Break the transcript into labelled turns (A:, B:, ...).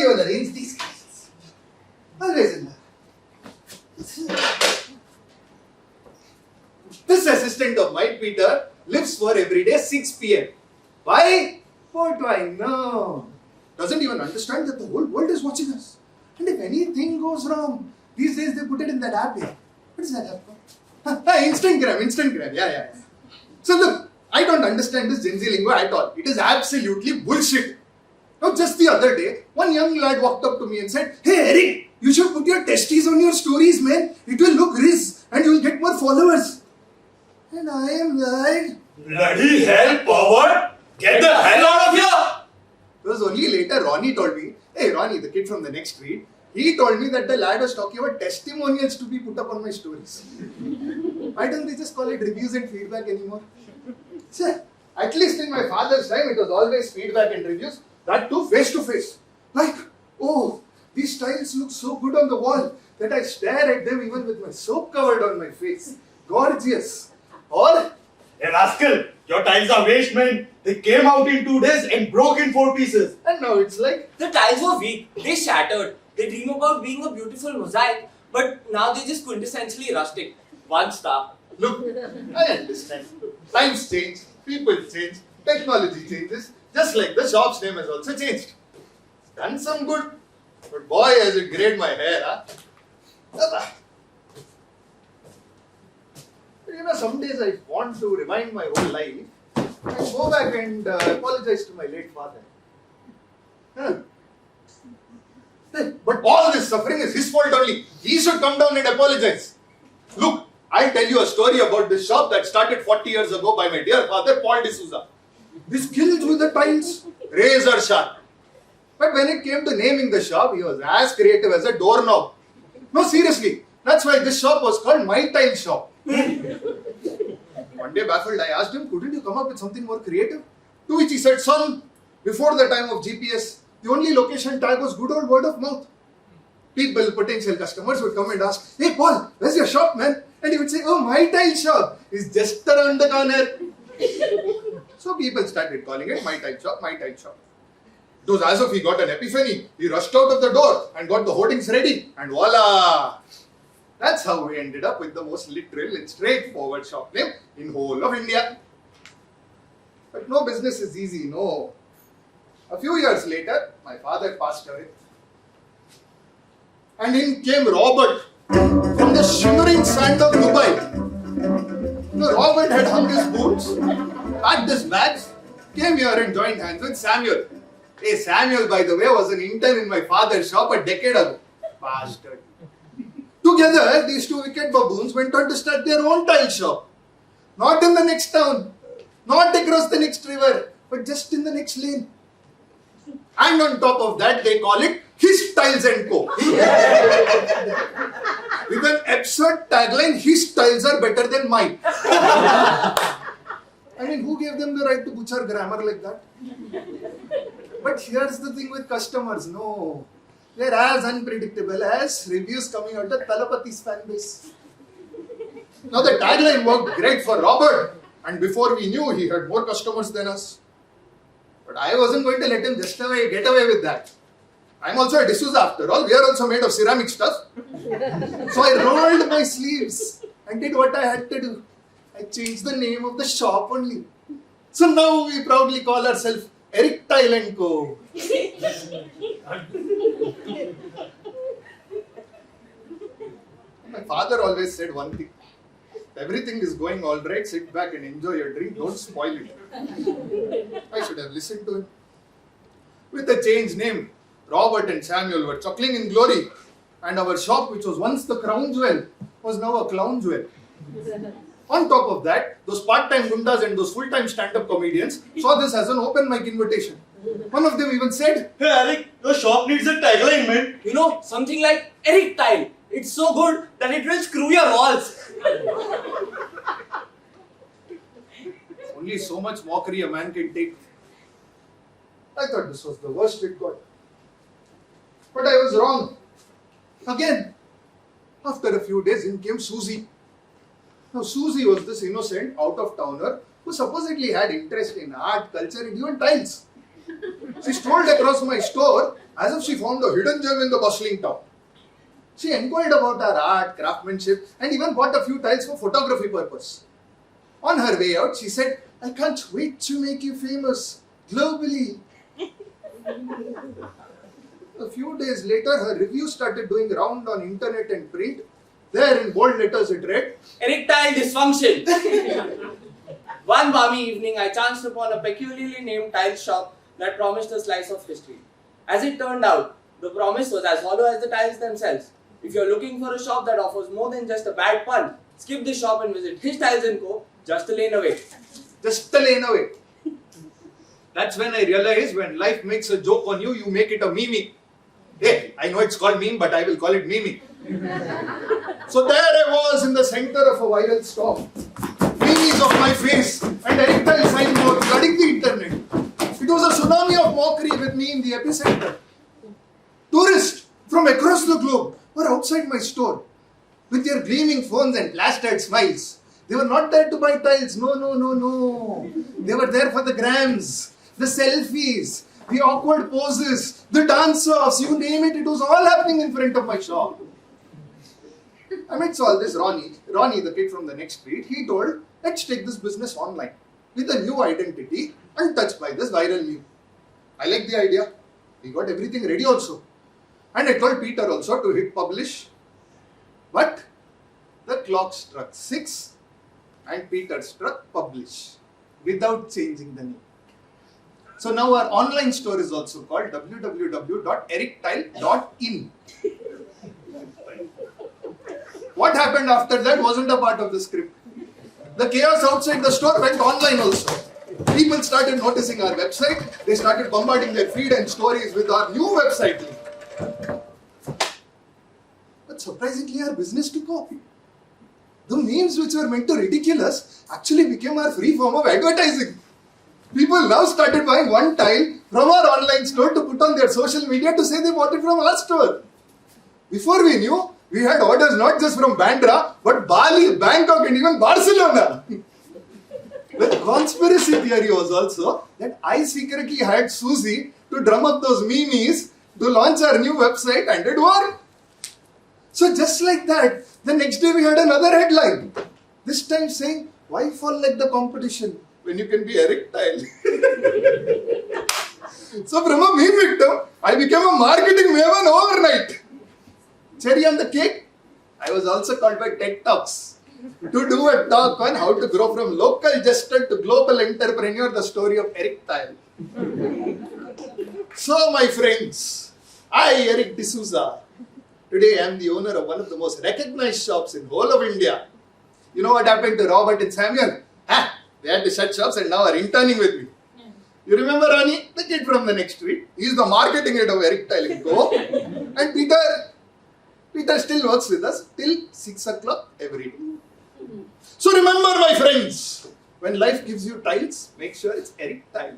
A: Nobody will arrange these cases. Always in love. This assistant of mine, Peter, lives for every day 6 p.m. Why? What do I know? Doesn't even understand that the whole world is watching us. And if anything goes wrong, these days they put it in that app here. What is that app called? Instagram. Yeah. So look, I don't understand this Gen Z lingo at all. It is absolutely bullshit. Now just the other day, one young lad walked up to me and said, "Hey Eric, you should put your testes on your stories, man. It will look riz and you will get more followers." And I am like,
B: bloody hell, pervert! Get the hell out of here!
A: It was only later Ronnie told me, hey Ronnie, the kid from the next street, he told me that the lad was talking about testimonials to be put up on my stories. Why don't they just call it reviews and feedback anymore? Sir, at least in my father's time, it was always feedback and reviews, that too face to face. Like, oh, these tiles look so good on the wall that I stare at them even with my soap covered on my face. Gorgeous. Or,
B: Hey rascal, your tiles are waste, man. They came out in 2 days and broke in 4 pieces.
A: and now it's like,
C: The tiles were weak, they shattered. They dream about being a beautiful mosaic, but now they're just quintessentially rustic. 1 star.
A: look, I understand. Times change, people change, technology changes, just like the shop's name has also changed. It's done some good, but boy has it grayed my hair, huh? You know, some days I want to rewind my whole life and go back and apologize to my late father. Huh. Hey, but all this suffering is his fault only. He should come down and apologize. Look, I'll tell you a story about this shop that started 40 years ago by my dear father, Paul D'Souza. This kills with the tiles, razor sharp. But when it came to naming the shop, he was as creative as a doorknob. No, seriously, that's why this shop was called My Tile Shop. One day baffled, I asked him, couldn't you come up with something more creative? To which he said, son, before the time of GPS, the only location tag was good old word of mouth. People, potential customers would come and ask, hey Paul, where's your shop, man? And he would say, oh, My Tile Shop is just around the corner. So people started calling it My Tile Shop, My Tile Shop. It was as if he got an epiphany. He rushed out of the door and got the hoardings ready, and voila! That's how we ended up with the most literal and straightforward shop name in whole of India. But no business is easy, no. A few years later, my father passed away. And in came Robert from the shimmering sand of Dubai. Robert had hung his boots, packed his bags, came here and joined hands with Samuel. Hey, Samuel, by the way, was an intern in my father's shop a decade ago. Bastard. Together, these two wicked baboons went on to start their own tile shop. Not in the next town, not across the next river, but just in the next lane. And on top of that, they call it His Tiles & Co. With an absurd tagline, his tiles are better than mine. I mean, who gave them the right to butcher grammar like that? But here's the thing with customers, no. They're as unpredictable as reviews coming out of Talapati's fan base. Now the tagline worked great for Robert, and before we knew, he had more customers than us. But I wasn't going to let him get away with that. I'm also a D'Souza after all. We are also made of ceramic stuff. So I rolled my sleeves and did what I had to do. I changed the name of the shop only. So now we proudly call ourselves Eric Tile & Co. My father always said one thing. Everything is going all right, sit back and enjoy your drink, don't spoil it. I should have listened to him. With the changed name, Robert and Samuel were chuckling in glory, and our shop, which was once the crown jewel, was now a clown jewel. On top of that, those part-time gundas and those full-time stand-up comedians saw this as an open mic invitation. One of them even said,
B: Hey Eric, your shop needs a tagline, man.
C: You know, something like Eric Tile. It's so good that it will screw your walls.
A: only so much mockery a man can take. I thought this was the worst it got. But I was wrong. Again, after a few days, in came Susie. Now, Susie was this innocent out-of-towner who supposedly had interest in art, culture, and even tiles. She strolled across my store as if she found a hidden gem in the bustling town. She inquired about our art, craftsmanship, and even bought a few tiles for photography purpose. On her way out, she said, "I can't wait to make you famous globally." A few days later, her review started doing round on internet and print. There in bold letters it read,
C: Erectile dysfunction. One balmy evening, I chanced upon a peculiarly named tile shop that promised a slice of history. As it turned out, the promise was as hollow as the tiles themselves. If you're looking for a shop that offers more than just a bad pun, skip the shop and visit His Tiles & Co. just a lane away.
A: just a lane away. That's when I realized when life makes a joke on you, you make it a meme. Hey, I know it's called meme, but I will call it meme. So there I was in the center of a viral storm. Memes of my face and erectile signboard flooding the internet. It was a tsunami of mockery with me in the epicenter. Tourists from across the globe were outside my store with their gleaming phones and plastered smiles. They were not there to buy tiles. No. They were there for the grams, the selfies, the awkward poses, the dance-offs, you name it. It was all happening in front of my shop. Amidst all this, Ronnie, the kid from the next street, he told, let's take this business online with a new identity, untouched by this viral meme. I like the idea. We got everything ready also. And I told Peter also to hit publish. But the clock struck 6 and Peter struck publish without changing the name. So now our online store is also called www.erectile.in. What happened after that wasn't a part of the script. The chaos outside the store went online also. People started noticing our website. They started bombarding their feed and stories with our new website link. But surprisingly, our business took off. The memes which were meant to ridicule us actually became our free form of advertising. People now started buying one tile from our online store to put on their social media to say they bought it from our store. Before we knew, we had orders not just from Bandra, but Bali, Bangkok and even Barcelona. The conspiracy theory was also that I secretly hired Susie to drum up those memes to launch our new website, and it worked. So just like that, the next day we had another headline. This time saying, why fall like the competition when you can be erectile? So from a meme victim, I became a marketing maven overnight. Cherry on the cake, I was also called by TED Talks to do a talk on how to grow from local jester to global entrepreneur, the story of erectile. So my friends, I, Eric D'Souza, today I am the owner of one of the most recognized shops in whole of India. You know what happened to Robert and Samuel? They had to shut shops and now are interning with me. You remember Ronnie, the kid from the next street? He is the marketing head of Erectile & Co. And Peter still works with us till 6 o'clock every day. So remember my friends, when life gives you tiles, make sure it's erectile.